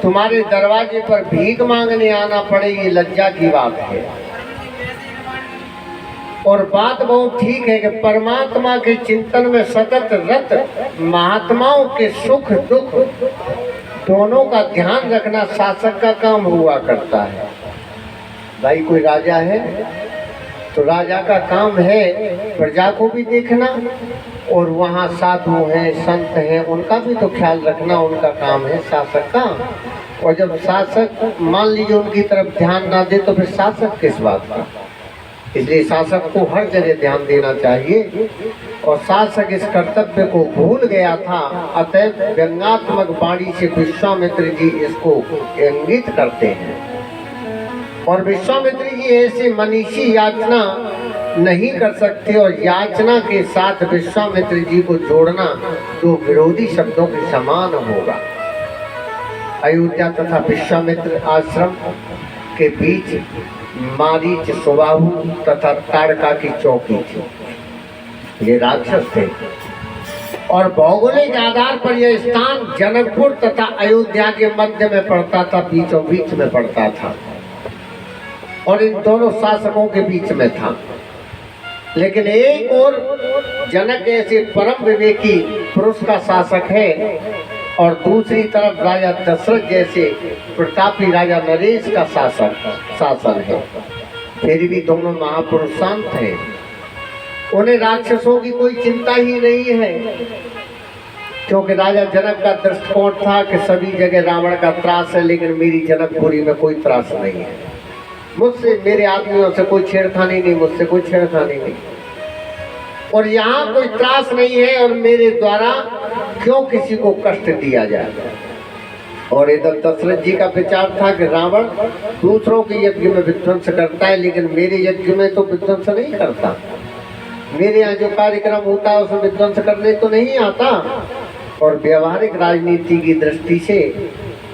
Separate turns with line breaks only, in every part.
तुम्हारे दरवाजे पर भीख मांगने आना पड़े, ये लज्जा की बात है। और बात बहुत ठीक है कि परमात्मा के चिंतन में सतत रत महात्माओं के सुख दुख दोनों का ध्यान रखना शासक का काम हुआ करता है। भाई कोई राजा है तो राजा का काम है प्रजा को भी देखना, और वहाँ साधु हैं संत हैं उनका भी तो ख्याल रखना उनका काम है शासक का। और जब शासक मान लीजिए उनकी तरफ ध्यान ना दे तो फिर शासक किस बात का। इसलिए शासक को हर जगह ध्यान देना चाहिए, और शासक इस कर्तव्य को भूल गया था। अतः व्यंग्यात्मक वाणी से विश्वामित्र जी इसको इंगित करते हैं। और विश्वामित्र जी ऐसे मनीषी याचना नहीं कर सकते, और याचना के साथ विश्वामित्र जी को जोड़ना तो विरोधी शब्दों के समान होगा। अयोध्या तथा विश्वामित्र आश्रम के बीच मारीच सुबाहु तथा ताड़का की चौकी थी। ये राक्षस थे, और भौगोलिक आधार पर यह स्थान जनकपुर तथा अयोध्या के मध्य में पड़ता था, बीचों बीच में पड़ता था, और इन दोनों शासकों के बीच में था। लेकिन एक और जनक ऐसे परम विवेकी पुरुष का शासक है, और दूसरी तरफ राजा दशरथ जैसे प्रतापी राजा नरेश का शासन है। फिर भी दोनों महापुरुष शांत हैं, उन्हें राक्षसों की कोई चिंता ही नहीं है, क्योंकि राजा जनक का दृष्टिकोण था कि सभी जगह रावण का त्रास है, लेकिन मेरी जनकपुरी में कोई त्रास नहीं है। मुझसे मेरे आदमियों से कोई छेड़खानी नहीं, मुझसे कोई छेड़खानी नहीं, और यहाँ कोई त्रास नहीं है, और मेरे द्वारा क्यों किसी को कष्ट दिया जाए। और इधर दशरथ जी का विचार था कि रावण दूसरों के यज्ञ में विध्वंस करता है, लेकिन मेरे यज्ञ में तो विध्वंस नहीं करता। मेरे यहाँ जो कार्यक्रम होता है उसमें विध्वंस करने तो नहीं आता। और व्यवहारिक राजनीति की दृष्टि से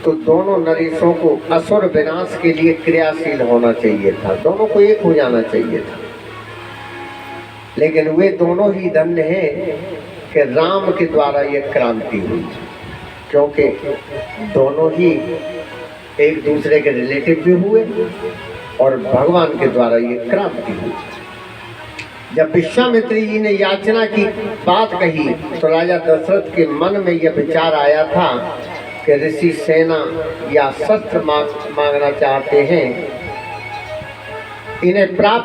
तो दोनों नरेशों को असुर विनाश के लिए क्रियाशील होना चाहिए था, दोनों को एक हो जाना चाहिए था। लेकिन वे दोनों ही धन्य हैं कि राम के द्वारा ये क्रांति हुई, क्योंकि दोनों ही एक दूसरे के रिलेटिव भी हुए, और भगवान के द्वारा ये क्रांति हुई। जब विश्वामित्र जी ने याचना की बात कही तो राजा दशरथ के मन में यह विचार आया था कि ऋषि सेना या शस्त्र मांगना चाहते हैं, इन्हें प्राप्त